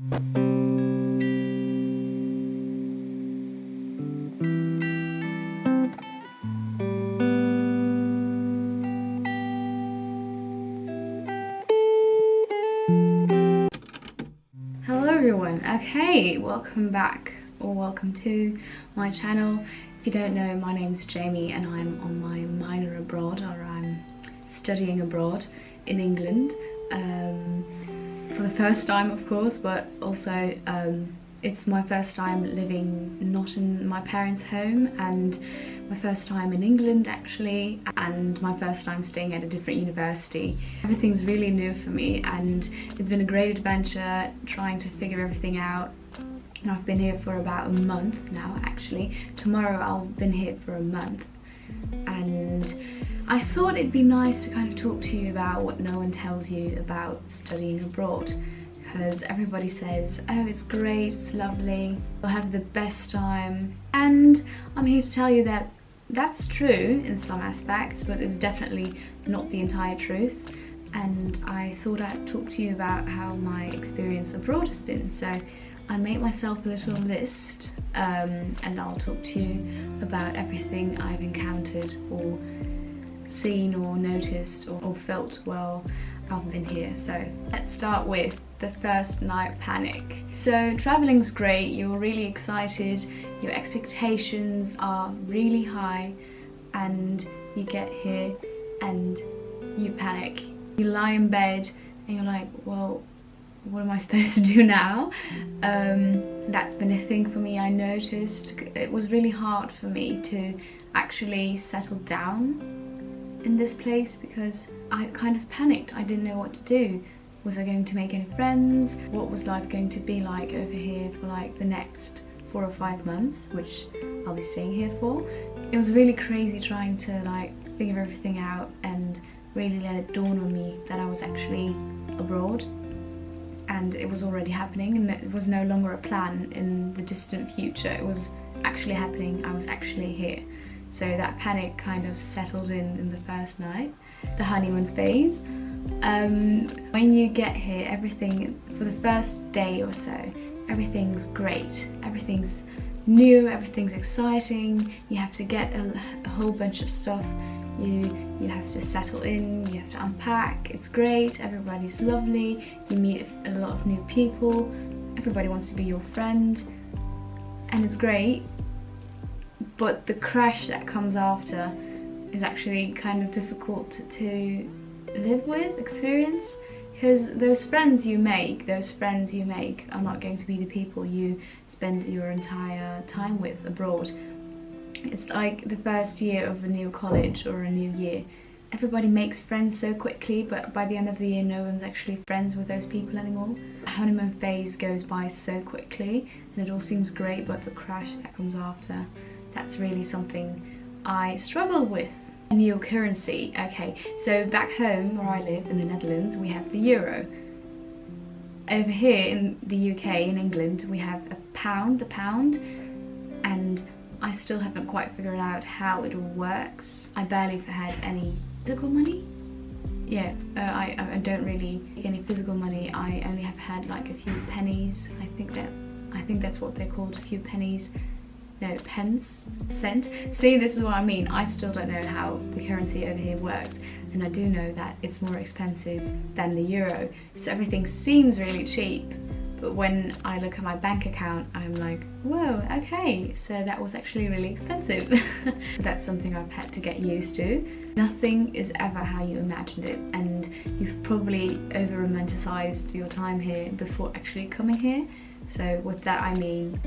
Hello everyone, okay, welcome back or welcome to my channel. If you don't know, my name's Jamie and I'm on my minor abroad, or I'm studying abroad in England for the first time, of course, but also it's my first time living not in my parents' home, and my first time in England actually, and my first time staying at a different university. Everything's really new for me and it's been a great adventure trying to figure everything out. And I've been here for about a month now actually. Tomorrow I'll been here for a month, and I thought it'd be nice to kind of talk to you about what no one tells you about studying abroad. Because everybody says, oh, it's great, it's lovely, you'll have the best time. And I'm here to tell you that that's true in some aspects, but it's definitely not the entire truth. And I thought I'd talk to you about how my experience abroad has been. So I made myself a little list, and I'll talk to you about everything I've encountered or seen or noticed or felt while I've been here. So let's start with the first night panic. So traveling's great, you're really excited, your expectations are really high, and you get here and you panic. You lie in bed and you're like, well, what am I supposed to do now? That's been a thing for me. I noticed it was really hard for me to actually settle down in this place because I kind of panicked. I didn't know what to do. Was I going to make any friends? What was life going to be like over here for like the next 4 or 5 months, which I'll be staying here for? It was really crazy trying to like figure everything out and really let it dawn on me that I was actually abroad and it was already happening, and it was no longer a plan in the distant future. It was actually happening. I was actually here. So that panic kind of settled in the first night. The honeymoon phase. When you get here, everything, for the first day or so, everything's great. Everything's new, everything's exciting. You have to get a whole bunch of stuff. You have to settle in, you have to unpack. It's great, everybody's lovely. You meet a lot of new people. Everybody wants to be your friend. And it's great. But the crash that comes after is actually kind of difficult to live with, experience, because those friends you make are not going to be the people you spend your entire time with abroad. It's like the first year of a new college or a new year. Everybody makes friends so quickly, but by the end of the year no one's actually friends with those people anymore. The honeymoon phase goes by so quickly and it all seems great, but the crash that comes after, that's really something I struggle with. A new currency. Okay, so back home where I live in the Netherlands, we have the euro. Over here in the UK, in England, we have the pound, and I still haven't quite figured out how it all works. I barely had any physical money. Yeah, I don't really get any physical money. I only have had like a few pennies. I think that's what they're called, a few pennies. No, pence, cent. See, this is what I mean. I still don't know how the currency over here works, and I do know that it's more expensive than the euro. So everything seems really cheap, but when I look at my bank account, I'm like, whoa, okay, so that was actually really expensive. So that's something I've had to get used to. Nothing is ever how you imagined it, and you've probably over-romanticized your time here before actually coming here. So with that I mean,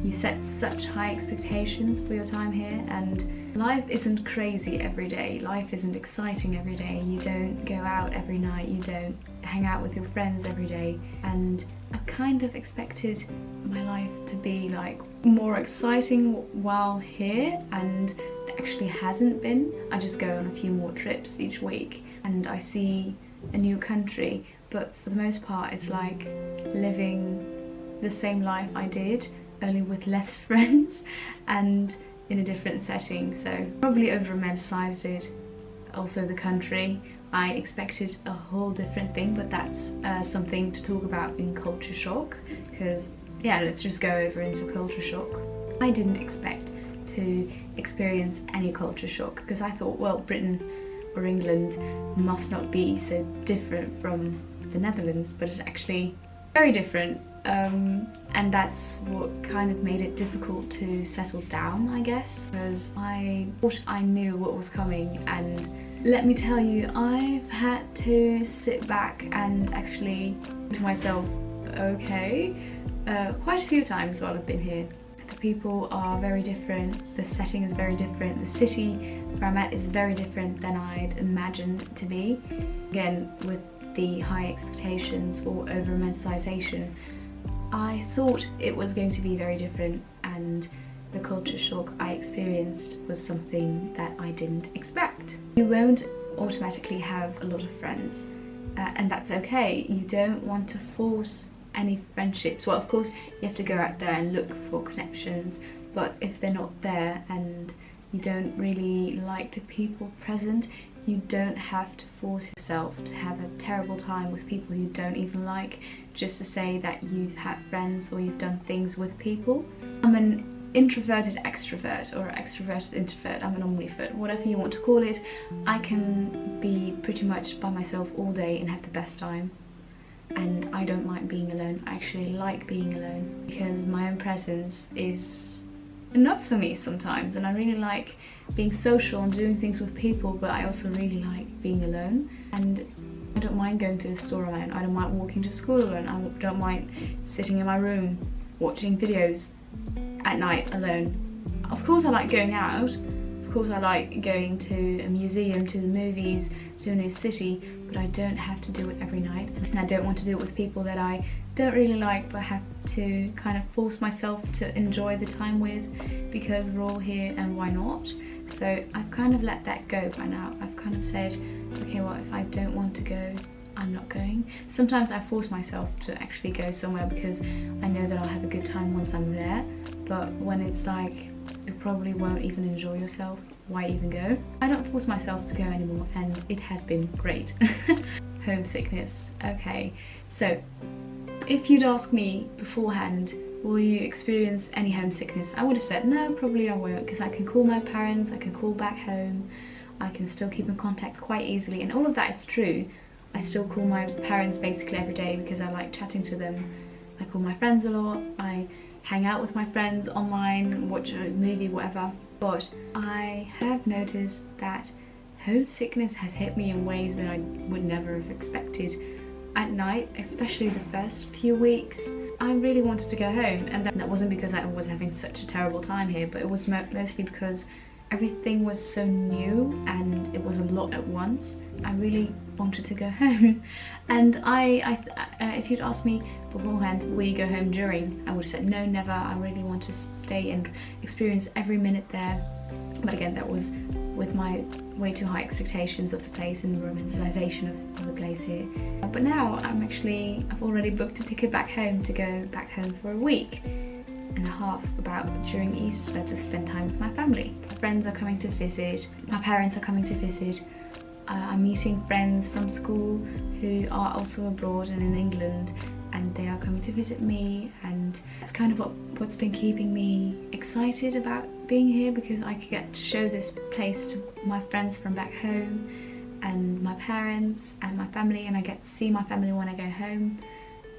you set such high expectations for your time here, and life isn't crazy every day, life isn't exciting every day, you don't go out every night, you don't hang out with your friends every day, and I kind of expected my life to be like more exciting while here, and it actually hasn't been. I just go on a few more trips each week and I see a new country, but for the most part it's like living the same life I did, only with less friends and in a different setting. So probably over-romanticized it. Also the country. I expected a whole different thing, but that's something to talk about in culture shock, because yeah, let's just go over into culture shock. I didn't expect to experience any culture shock because I thought, well, Britain or England must not be so different from the Netherlands, but it's actually very different, and that's what kind of made it difficult to settle down, I guess, because I thought I knew what was coming, and let me tell you, I've had to sit back and actually think to myself, okay, quite a few times while I've been here. The people are very different, the setting is very different, the city where I'm at is very different than I'd imagined it to be. Again, with the high expectations or over-romanticisation, I thought it was going to be very different, and the culture shock I experienced was something that I didn't expect. You won't automatically have a lot of friends, and that's okay. You don't want to force any friendships. Well, of course you have to go out there and look for connections, but if they're not there and you don't really like the people present, you don't have to force yourself to have a terrible time with people you don't even like just to say that you've had friends or you've done things with people. I'm an introverted extrovert or extroverted introvert, I'm an omnivert, whatever you want to call it. I can be pretty much by myself all day and have the best time. And I don't mind being alone. I actually like being alone because my own presence is enough for me sometimes, and I really like being social and doing things with people, but I also really like being alone. And I don't mind going to the store alone, I don't mind walking to school alone, I don't mind sitting in my room watching videos at night alone. Of course I like going out, of course I like going to a museum, to the movies, to a new city, but I don't have to do it every night, and I don't want to do it with people that I don't really like but have to kind of force myself to enjoy the time with because we're all here and why not. So I've kind of let that go by now. I've kind of said, okay, well, if I don't want to go, I'm not going. Sometimes I force myself to actually go somewhere because I know that I'll have a good time once I'm there, but when it's like you probably won't even enjoy yourself, why even go? I don't force myself to go anymore, and it has been great. Homesickness. Okay, so if you'd asked me beforehand, will you experience any homesickness? I would have said no, probably I won't, because I can call my parents, I can call back home, I can still keep in contact quite easily, and all of that is true. I still call my parents basically every day because I like chatting to them. I call my friends a lot, I hang out with my friends online, watch a movie, whatever. But I have noticed that homesickness has hit me in ways that I would never have expected. At night, especially the first few weeks, I really wanted to go home, and that wasn't because I was having such a terrible time here, but it was mostly because everything was so new and it was a lot at once. I really wanted to go home, and if you'd asked me beforehand, will you go home during, I would have said no, never. I really want to stay and experience every minute there. But again, that was with my way too high expectations of the place and the romanticisation of the place here. But now I've already booked a ticket back home to go back home for a week and a half about during Easter to spend time with my family. My friends are coming to visit, my parents are coming to visit. I'm meeting friends from school who are also abroad and in England, and they are coming to visit me, and it's kind of what's been keeping me excited about being here, because I could get to show this place to my friends from back home and my parents and my family, and I get to see my family when I go home.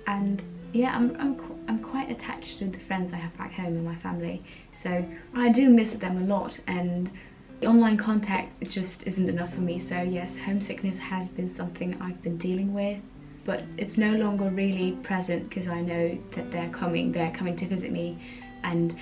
And yeah, I'm quite attached to the friends I have back home and my family, so I do miss them a lot, and the online contact just isn't enough for me. So yes, homesickness has been something I've been dealing with, but it's no longer really present because I know that they're coming to visit me, and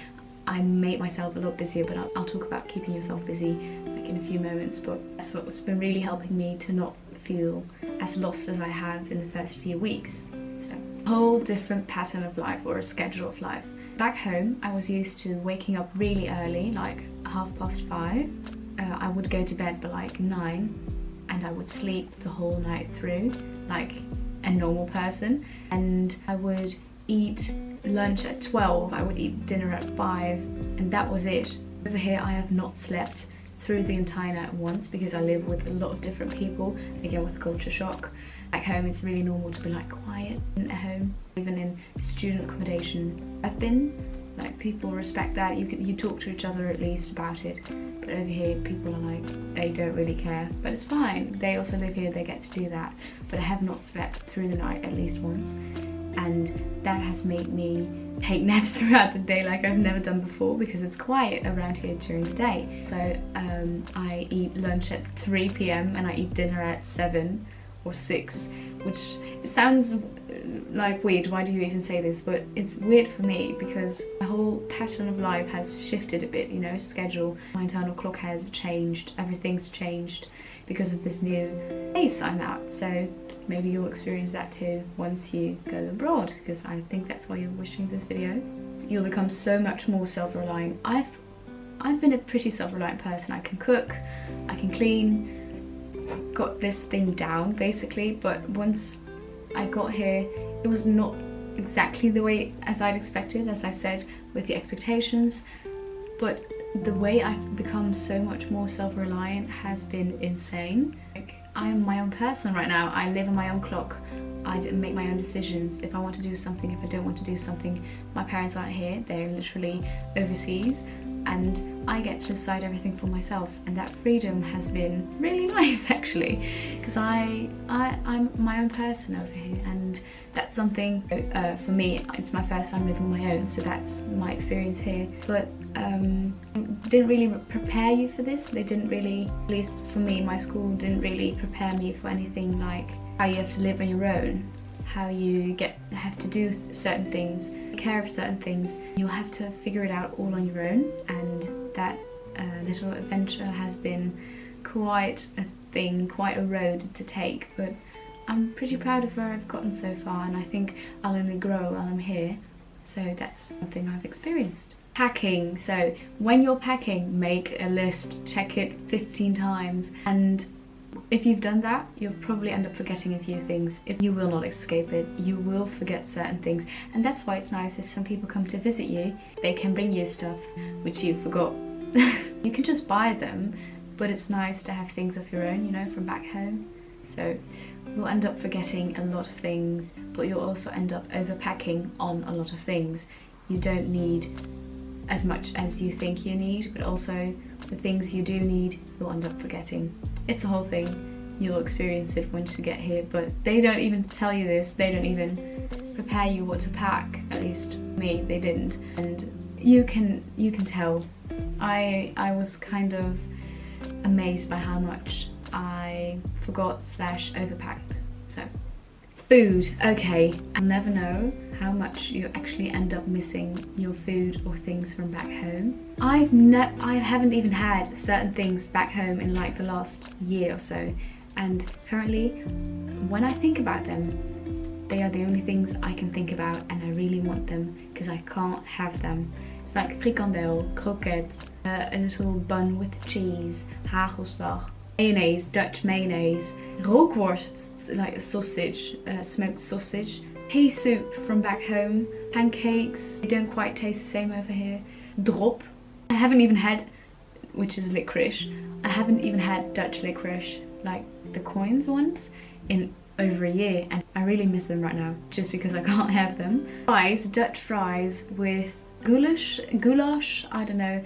I make myself a lot busier, but I'll talk about keeping yourself busy like in a few moments. But that's what's been really helping me to not feel as lost as I have in the first few weeks. So a whole different pattern of life, or a schedule of life. Back home, I was used to waking up really early, like 5:30. I would go to bed by like 9, and I would sleep the whole night through, like a normal person. And I would eat lunch at 12, I would eat dinner at 5, and that was it. Over here I have not slept through the entire night at once because I live with a lot of different people, again with culture shock. Back home it's really normal to be like quiet at home, even in student accommodation I've been. Like, people respect that, you talk to each other at least about it, but over here people are like, they don't really care, but it's fine, they also live here, they get to do that. But I have not slept through the night at least once, and that has made me take naps throughout the day like I've never done before because it's quiet around here during the day. So I eat lunch at 3 p.m. and I eat dinner at 7 or 6, which it sounds like weird, why do you even say this, but it's weird for me because my whole pattern of life has shifted a bit, you know, schedule, my internal clock has changed, everything's changed because of this new place I'm at. So maybe you'll experience that too once you go abroad, because I think that's why you're watching this video. You'll become so much more self-reliant. I've been a pretty self-reliant person. I can cook, I can clean, got this thing down basically, but once I got here it was not exactly the way as I'd expected, as I said, with the expectations, but the way I've become so much more self-reliant has been insane. Like, I'm my own person right now. I live on my own clock. I make my own decisions. If I want to do something, if I don't want to do something, my parents aren't here, they're literally overseas, and I get to decide everything for myself, and that freedom has been really nice actually, because I'm my own person over here, and that's something for me. It's my first time living on my own, so that's my experience here. But didn't really prepare you for this. They didn't really, at least for me, my school didn't really prepare me for anything like how you have to live on your own, how you have to do certain things, take care of certain things. You'll have to figure it out all on your own, and that little adventure has been quite a thing, quite a road to take, but I'm pretty proud of where I've gotten so far, and I think I'll only grow while I'm here, so that's something I've experienced. Packing. So when you're packing, make a list, check it 15 times, and if you've done that, you'll probably end up forgetting a few things. You will not escape it. You will forget certain things, and that's why it's nice if some people come to visit you, they can bring you stuff which you forgot. You can just buy them, but it's nice to have things of your own, you know, from back home. So you'll end up forgetting a lot of things, but you'll also end up overpacking on a lot of things. You don't need as much as you think you need, but also the things you do need, you'll end up forgetting. It's a whole thing. You'll experience it once you get here, but they don't even tell you this. They don't even prepare you what to pack. At least me, they didn't. And you can tell. I was kind of amazed by how much I forgot / overpacked. So food. Okay, I'll never know how much you actually end up missing your food or things from back home. I haven't even had certain things back home in like the last year or so, and currently when I think about them, they are the only things I can think about, and I really want them because I can't have them. It's like frikandel, croquettes, a little bun with cheese, hagelslag, mayonnaise, Dutch mayonnaise, rookworst, like a sausage, smoked sausage, pea soup from back home, pancakes, they don't quite taste the same over here, drop. I haven't even had, which is licorice, I haven't even had Dutch licorice, like the coins ones, in over a year, and I really miss them right now just because I can't have them. Fries, Dutch fries with goulash, I don't know,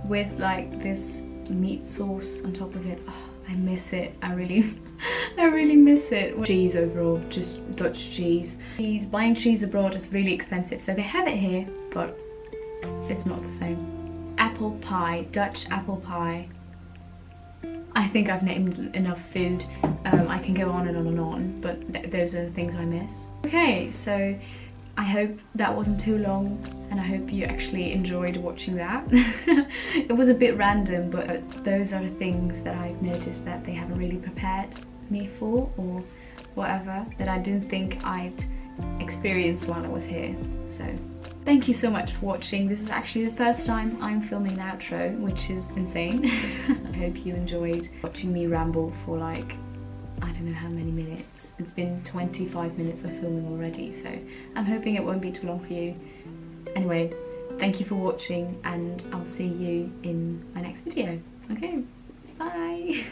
with like this meat sauce on top of it. Oh, I miss it. I really miss it. Cheese overall, just Dutch cheese. Buying cheese abroad is really expensive, so they have it here, but it's not the same. Apple pie, Dutch apple pie. I think I've named enough food. I can go on and on and on, but those are the things I miss. Okay, so I hope that wasn't too long, and I hope you actually enjoyed watching that. It was a bit random, but those are the things that I've noticed that they haven't really prepared me for, or whatever, that I didn't think I'd experience while I was here. So thank you so much for watching. This is actually the first time I'm filming an outro, which is insane. I hope you enjoyed watching me ramble for like, I don't know how many minutes. It's been 25 minutes of filming already, so I'm hoping it won't be too long for you. Anyway, thank you for watching, and I'll see you in my next video. Okay, Bye.